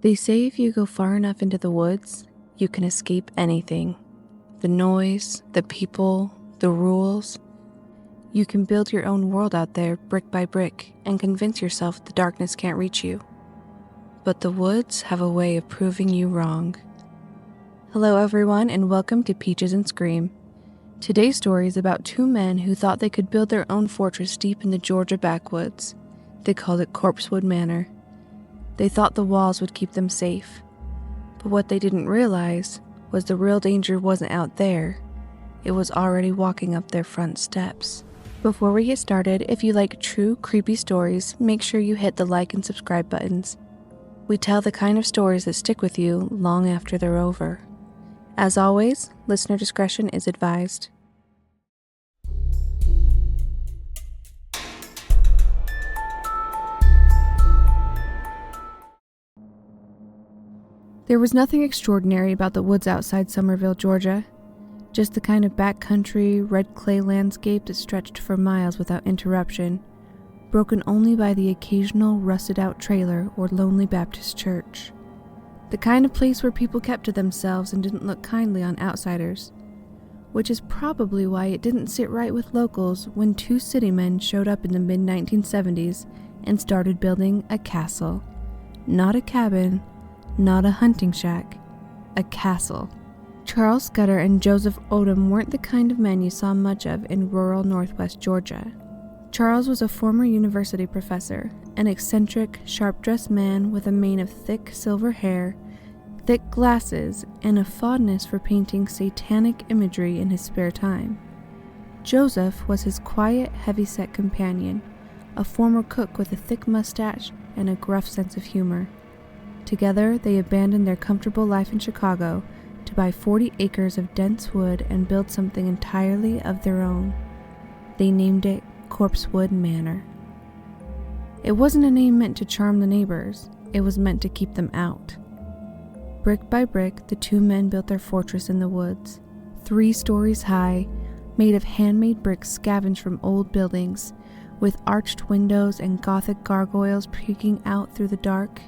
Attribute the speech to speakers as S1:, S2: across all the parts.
S1: They say if you go far enough into the woods, you can escape anything. The noise, the people, the rules. You can build your own world out there brick by brick and convince yourself the darkness can't reach you. But the woods have a way of proving you wrong. Hello everyone and welcome to Peaches and Scream. Today's story is about two men who thought they could build their own fortress deep in the Georgia backwoods. They called it Corpsewood Manor. They thought the walls would keep them safe. But what they didn't realize was the real danger wasn't out there. It was already walking up their front steps. Before we get started, if you like true creepy stories, make sure you hit the like and subscribe buttons. We tell the kind of stories that stick with you long after they're over. As always, listener discretion is advised. There was nothing extraordinary about the woods outside Summerville, Georgia. Just the kind of backcountry, red clay landscape that stretched for miles without interruption, broken only by the occasional rusted-out trailer or lonely Baptist church. The kind of place where people kept to themselves and didn't look kindly on outsiders. Which is probably why it didn't sit right with locals when two city men showed up in the mid-1970s and started building a castle. Not a cabin, not a hunting shack, a castle. Charles Scudder and Joseph Odom weren't the kind of men you saw much of in rural northwest Georgia. Charles was a former university professor, an eccentric, sharp-dressed man with a mane of thick silver hair, thick glasses, and a fondness for painting satanic imagery in his spare time. Joseph was his quiet, heavy-set companion, a former cook with a thick mustache and a gruff sense of humor. Together, they abandoned their comfortable life in Chicago to buy 40 acres of dense wood and build something entirely of their own. They named it Corpsewood Manor. It wasn't a name meant to charm the neighbors, it was meant to keep them out. Brick by brick, the two men built their fortress in the woods, 3 stories high, made of handmade bricks scavenged from old buildings, with arched windows and Gothic gargoyles peeking out through the dark.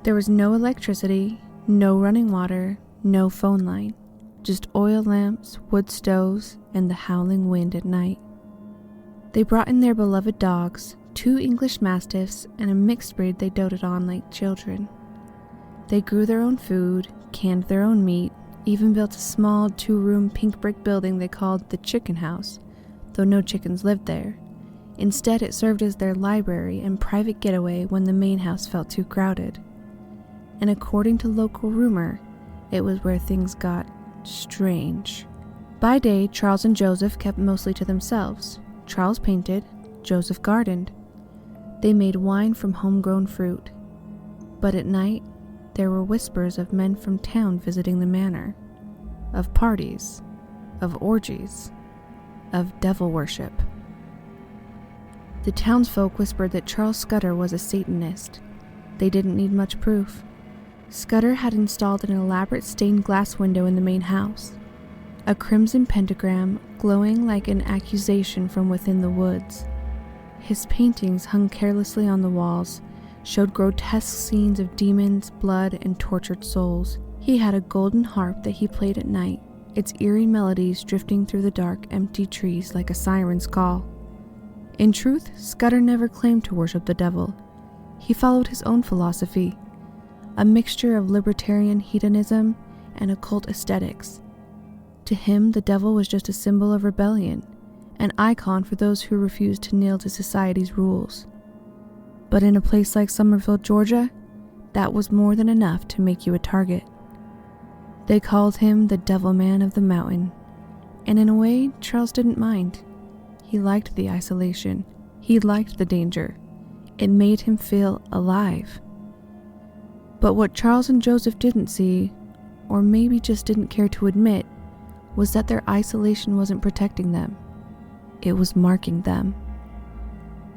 S1: There was no electricity, no running water, no phone line, just oil lamps, wood stoves, and the howling wind at night. They brought in their beloved dogs, 2 English Mastiffs, and a mixed breed they doted on like children. They grew their own food, canned their own meat, even built a small 2-room pink brick building they called the Chicken House, though no chickens lived there. Instead, it served as their library and private getaway when the main house felt too crowded. And according to local rumor, it was where things got strange. By day, Charles and Joseph kept mostly to themselves. Charles painted, Joseph gardened. They made wine from homegrown fruit. But at night, there were whispers of men from town visiting the manor, of parties, of orgies, of devil worship. The townsfolk whispered that Charles Scudder was a Satanist. They didn't need much proof. Scudder had installed an elaborate stained glass window in the main house, a crimson pentagram glowing like an accusation from within the woods. His paintings hung carelessly on the walls, showed grotesque scenes of demons, blood, and tortured souls. He had a golden harp that he played at night, its eerie melodies drifting through the dark, empty trees like a siren's call. In truth, Scudder never claimed to worship the devil. He followed his own philosophy, a mixture of libertarian hedonism and occult aesthetics. To him, the devil was just a symbol of rebellion, an icon for those who refused to kneel to society's rules. But in a place like Summerville, Georgia, that was more than enough to make you a target. They called him the Devil Man of the Mountain, and in a way, Charles didn't mind. He liked the isolation. He liked the danger. It made him feel alive. But what Charles and Joseph didn't see, or maybe just didn't care to admit, was that their isolation wasn't protecting them. It was marking them.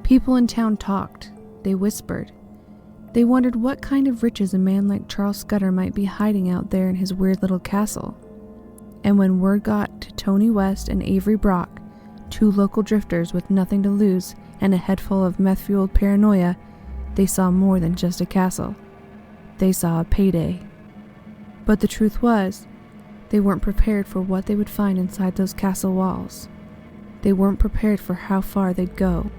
S1: People in town talked. They whispered. They wondered what kind of riches a man like Charles Scudder might be hiding out there in his weird little castle. And when word got to Tony West and Avery Brock, 2 local drifters with nothing to lose and a head full of meth-fueled paranoia, they saw more than just a castle. they saw a payday. But the truth was, they weren't prepared for what they would find inside those castle walls. They weren't prepared for how far they'd go,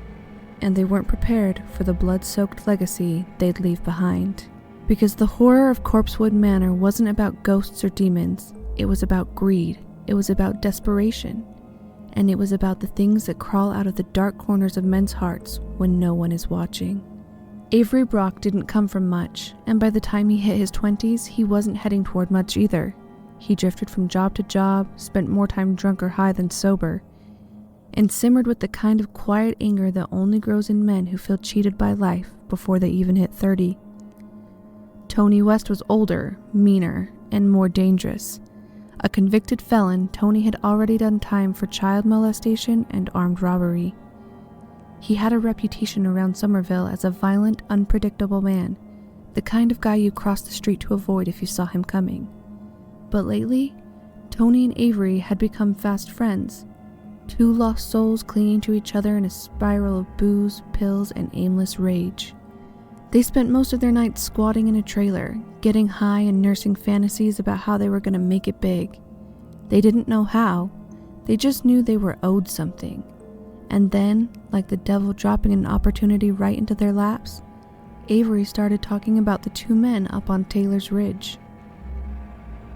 S1: and they weren't prepared for the blood-soaked legacy they'd leave behind. Because the horror of Corpsewood Manor wasn't about ghosts or demons, it was about greed, it was about desperation, and it was about the things that crawl out of the dark corners of men's hearts when no one is watching. Avery Brock didn't come from much, and by the time he hit his 20s, he wasn't heading toward much either. He drifted from job to job, spent more time drunk or high than sober, and simmered with the kind of quiet anger that only grows in men who feel cheated by life before they even hit 30. Tony West was older, meaner, and more dangerous. A convicted felon, Tony had already done time for child molestation and armed robbery. He had a reputation around Somerville as a violent, unpredictable man, the kind of guy you cross the street to avoid if you saw him coming. But lately, Tony and Avery had become fast friends, two lost souls clinging to each other in a spiral of booze, pills, and aimless rage. They spent most of their nights squatting in a trailer, getting high and nursing fantasies about how they were going to make it big. They didn't know how, they just knew they were owed something. And then, like the devil dropping an opportunity right into their laps, Avery started talking about the two men up on Taylor's Ridge.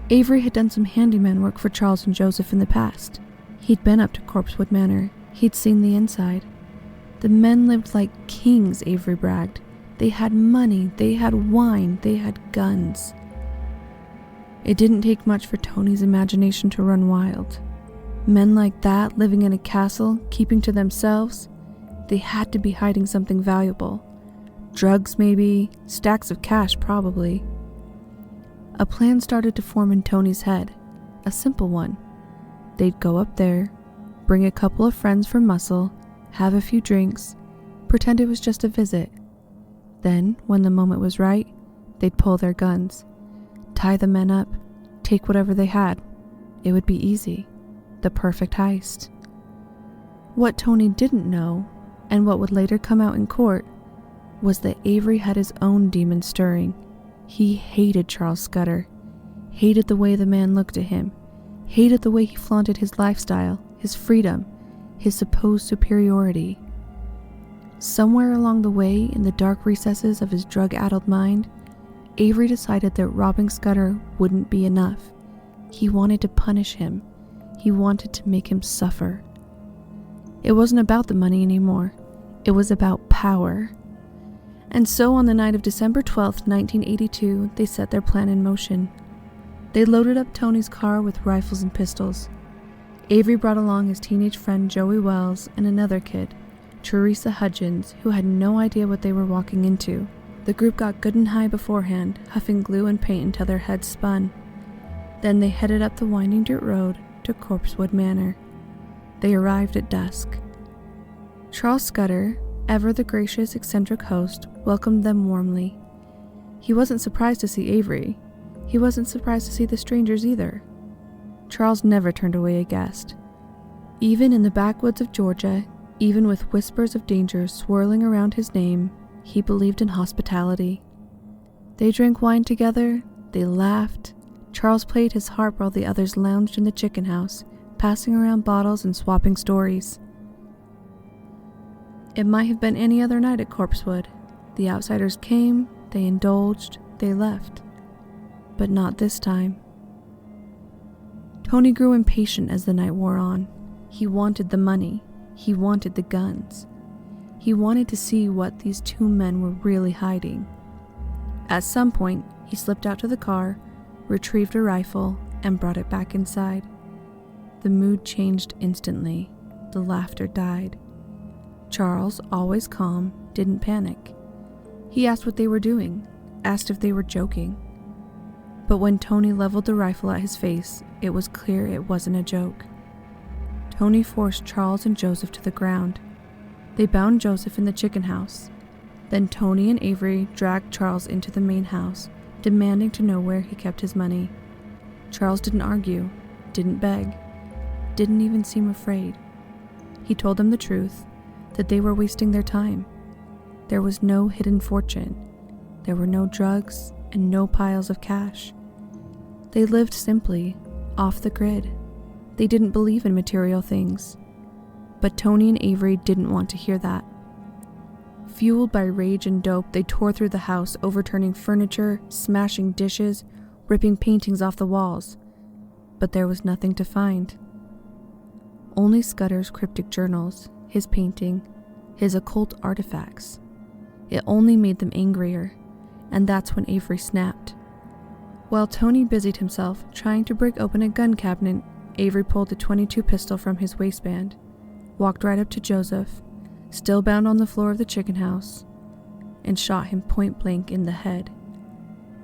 S1: Avery had done some handyman work for Charles and Joseph in the past. He'd been up to Corpsewood Manor. He'd seen the inside. The men lived like kings, Avery bragged. They had money, they had wine, they had guns. It didn't take much for Tony's imagination to run wild. Men like that, living in a castle, keeping to themselves, they had to be hiding something valuable. Drugs maybe, stacks of cash probably. A plan started to form in Tony's head, a simple one. They'd go up there, bring a couple of friends for muscle, have a few drinks, pretend it was just a visit. Then, when the moment was right, they'd pull their guns, tie the men up, take whatever they had. It would be easy. The perfect heist. What Tony didn't know, and what would later come out in court, was that Avery had his own demons stirring. He hated Charles Scudder, hated the way the man looked at him, hated the way he flaunted his lifestyle, his freedom, his supposed superiority. Somewhere along the way, in the dark recesses of his drug-addled mind, Avery decided that robbing Scudder wouldn't be enough. He wanted to punish him. He wanted to make him suffer. It wasn't about the money anymore. It was about power. And so on the night of December 12th, 1982, they set their plan in motion. They loaded up Tony's car with rifles and pistols. Avery brought along his teenage friend Joey Wells and another kid, Teresa Hudgens, who had no idea what they were walking into. The group got good and high beforehand, huffing glue and paint until their heads spun. Then they headed up the winding dirt road to Corpsewood Manor. They arrived at dusk. Charles Scudder, ever the gracious, eccentric host, welcomed them warmly. He wasn't surprised to see Avery. He wasn't surprised to see the strangers either. Charles never turned away a guest. Even in the backwoods of Georgia, even with whispers of danger swirling around his name, he believed in hospitality. They drank wine together, they laughed. Charles played his harp while the others lounged in the chicken house, passing around bottles and swapping stories. It might have been any other night at Corpsewood. The outsiders came, they indulged, they left. But not this time. Tony grew impatient as the night wore on. He wanted the money. He wanted the guns. He wanted to see what these two men were really hiding. At some point, he slipped out to the car, retrieved a rifle, and brought it back inside. The mood changed instantly. The laughter died. Charles, always calm, didn't panic. He asked what they were doing, asked if they were joking. But when Tony leveled the rifle at his face, it was clear it wasn't a joke. Tony forced Charles and Joseph to the ground. They bound Joseph in the chicken house. Then Tony and Avery dragged Charles into the main house, demanding to know where he kept his money. Charles didn't argue, didn't beg, didn't even seem afraid. He told them the truth, that they were wasting their time. There was no hidden fortune. There were no drugs and no piles of cash. They lived simply, off the grid. They didn't believe in material things. But Tony and Avery didn't want to hear that. Fueled by rage and dope, they tore through the house, overturning furniture, smashing dishes, ripping paintings off the walls. But there was nothing to find. Only Scudder's cryptic journals, his painting, his occult artifacts. It only made them angrier, and that's when Avery snapped. While Tony busied himself trying to break open a gun cabinet, Avery pulled the .22 pistol from his waistband, walked right up to Joseph, still bound on the floor of the chicken house, and shot him point blank in the head.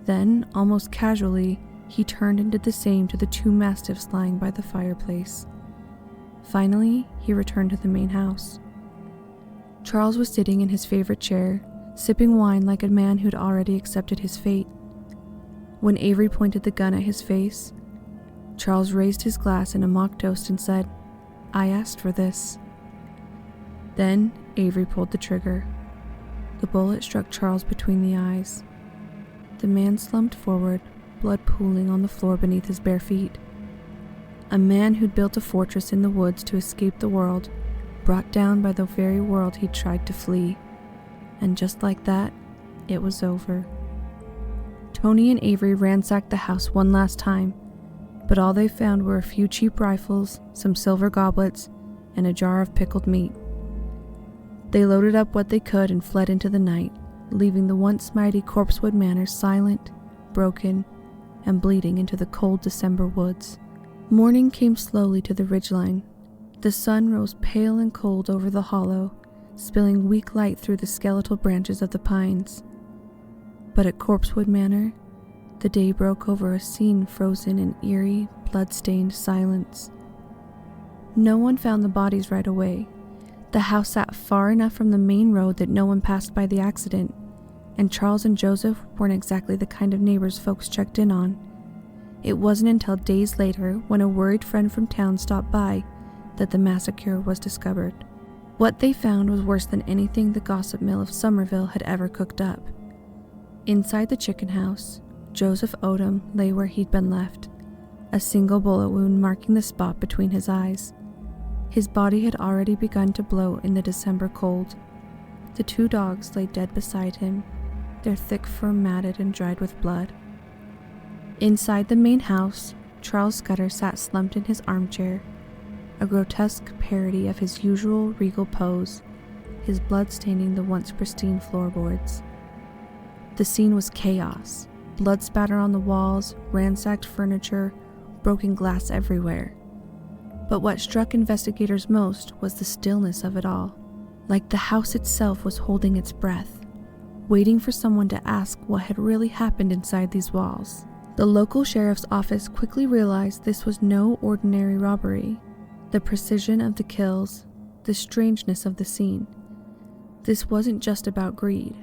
S1: Then, almost casually, he turned and did the same to the 2 mastiffs lying by the fireplace. Finally, he returned to the main house. Charles was sitting in his favorite chair, sipping wine like a man who'd already accepted his fate. When Avery pointed the gun at his face, Charles raised his glass in a mock toast and said, "I asked for this." Then Avery pulled the trigger. The bullet struck Charles between the eyes. The man slumped forward, blood pooling on the floor beneath his bare feet. A man who'd built a fortress in the woods to escape the world, brought down by the very world he'd tried to flee. And just like that, it was over. Tony and Avery ransacked the house one last time, but all they found were a few cheap rifles, some silver goblets, and a jar of pickled meat. They loaded up what they could and fled into the night, leaving the once mighty Corpsewood Manor silent, broken, and bleeding into the cold December woods. Morning came slowly to the ridgeline. The sun rose pale and cold over the hollow, spilling weak light through the skeletal branches of the pines. But at Corpsewood Manor, the day broke over a scene frozen in eerie, blood-stained silence. No one found the bodies right away. The house sat far enough from the main road that no one passed by the accident, and Charles and Joseph weren't exactly the kind of neighbors folks checked in on. It wasn't until days later, when a worried friend from town stopped by, that the massacre was discovered. What they found was worse than anything the gossip mill of Somerville had ever cooked up. Inside the chicken house, Joseph Odom lay where he'd been left, a single bullet wound marking the spot between his eyes. His body had already begun to bloat in the December cold. The 2 dogs lay dead beside him, their thick fur matted and dried with blood. Inside the main house, Charles Scudder sat slumped in his armchair, a grotesque parody of his usual regal pose, his blood staining the once pristine floorboards. The scene was chaos, blood spatter on the walls, ransacked furniture, broken glass everywhere. But what struck investigators most was the stillness of it all, like the house itself was holding its breath, waiting for someone to ask what had really happened inside these walls. The local sheriff's office quickly realized this was no ordinary robbery. The precision of the kills, the strangeness of the scene. This wasn't just about greed.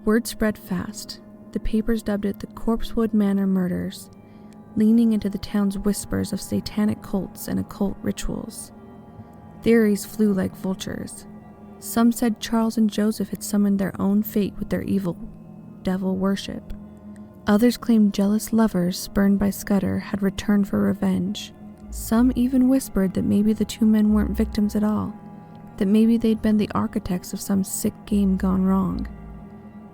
S1: Word spread fast. The papers dubbed it the Corpsewood Manor murders, leaning into the town's whispers of satanic cults and occult rituals. Theories flew like vultures. Some said Charles and Joseph had summoned their own fate with their evil devil worship. Others claimed jealous lovers spurned by Scudder had returned for revenge. Some even whispered that maybe the 2 men weren't victims at all, that maybe they'd been the architects of some sick game gone wrong.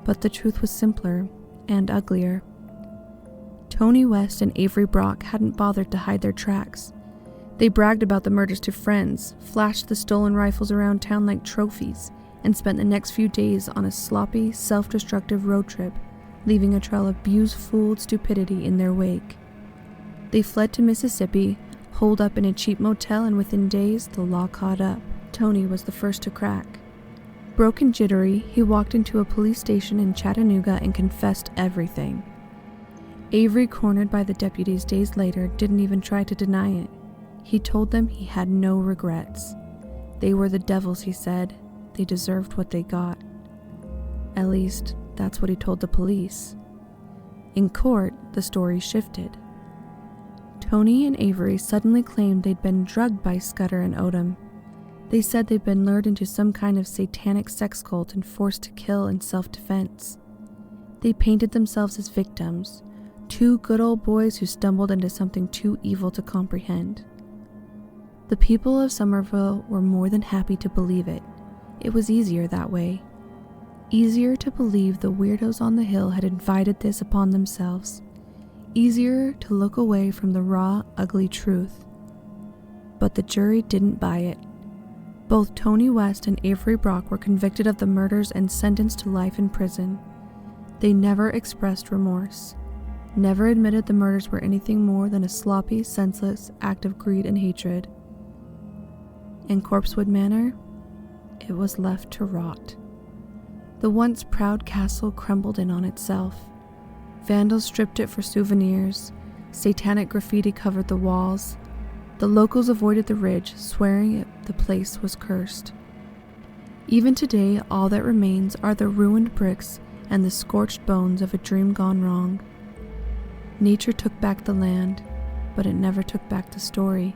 S1: But the truth was simpler and uglier. Tony West and Avery Brock hadn't bothered to hide their tracks. They bragged about the murders to friends, flashed the stolen rifles around town like trophies, and spent the next few days on a sloppy, self-destructive road trip, leaving a trail of booze-fooled stupidity in their wake. They fled to Mississippi, holed up in a cheap motel, and within days the law caught up. Tony was the first to crack. Broken jittery, he walked into a police station in Chattanooga and confessed everything. Avery, cornered by the deputies days later, didn't even try to deny it. He told them he had no regrets. They were the devils, he said. They deserved what they got. At least, that's what he told the police. In court, the story shifted. Tony and Avery suddenly claimed they'd been drugged by Scudder and Odom. They said they'd been lured into some kind of satanic sex cult and forced to kill in self-defense. They painted themselves as victims, two good old boys who stumbled into something too evil to comprehend. The people of Somerville were more than happy to believe it. It was easier that way. Easier to believe the weirdos on the hill had invited this upon themselves. Easier to look away from the raw, ugly truth. But the jury didn't buy it. Both Tony West and Avery Brock were convicted of the murders and sentenced to life in prison. They never expressed remorse, never admitted the murders were anything more than a sloppy, senseless act of greed and hatred. In Corpsewood Manor, it was left to rot. The once proud castle crumbled in on itself. Vandals stripped it for souvenirs, satanic graffiti covered the walls. The locals avoided the ridge, swearing the place was cursed. Even today, all that remains are the ruined bricks and the scorched bones of a dream gone wrong. Nature took back the land, but it never took back the story.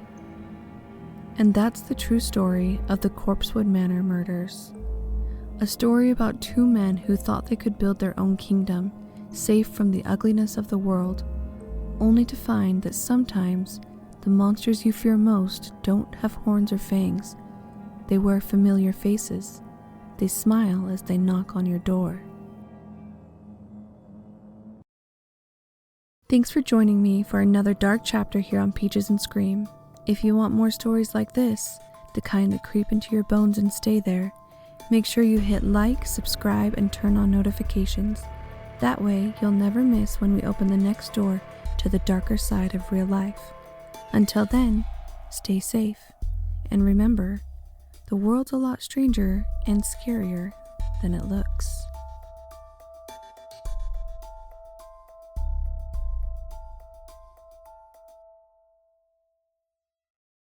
S1: And that's the true story of the Corpsewood Manor murders. A story about two men who thought they could build their own kingdom, safe from the ugliness of the world, only to find that sometimes the monsters you fear most don't have horns or fangs. They wear familiar faces. They smile as they knock on your door. Thanks for joining me for another dark chapter here on Peaches and Scream. If you want more stories like this, the kind that creep into your bones and stay there, make sure you hit like, subscribe, and turn on notifications. That way, you'll never miss when we open the next door to the darker side of real life. Until then, stay safe. And remember, the world's a lot stranger and scarier than it looks.